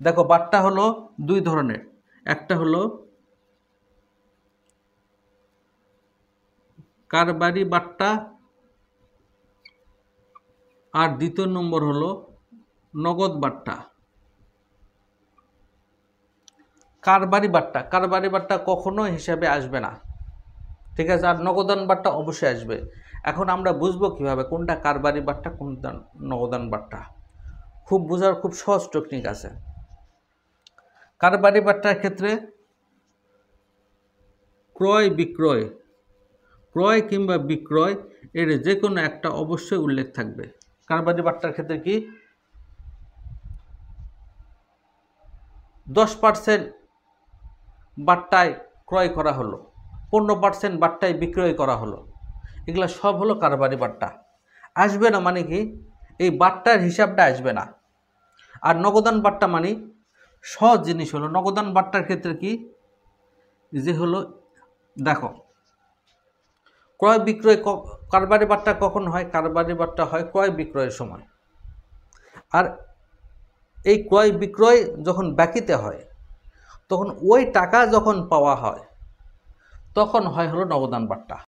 দেখো বাট্টা হলো দুই ধরনের, একটা হলো কারবারি বাট্টা আর দ্বিতীয় নম্বর হলো নগদ বাট্টা। কারবারি বাট্টা কখনো হিসাবে আসবে না, ঠিক আছে, আর নগদান বাট্টা অবশ্যই আসবে। এখন আমরা বুঝবো কিভাবে কোনটা কারবারি বাট্টা কোনটা নগদান বাট্টা। খুব বোঝার খুব সহজ টেকনিক আছে। কারবারি বাট্টার ক্ষেত্রে ক্রয় কিংবা বিক্রয় এর যে কোনো একটা অবশ্যই উল্লেখ থাকবে। কারবারি বাট্টার ক্ষেত্রে কি 10% বাট্টায় ক্রয় করা হলো, 15% বাট্টায় বিক্রয় করা হলো, এগুলো সব হলো কারবারি বাট্টা। আসবে না মানে কি, এই বাট্টার হিসাবটা আসবে না। আর নগদান বাট্টা মানে সহজ জিনিস হলো, নগদান বাট্টার ক্ষেত্রে কি যে হলো, দেখো ক্রয় বিক্রয় কারবারি বাট্টা কখন হয়? কারবারি বাট্টা হয় ক্রয় বিক্রয়ের সময়। আর এই ক্রয় বিক্রয় যখন বাকিতে হয়, তখন ওই টাকা যখন পাওয়া হয় তখন হয় হলো নগদান বাট্টা।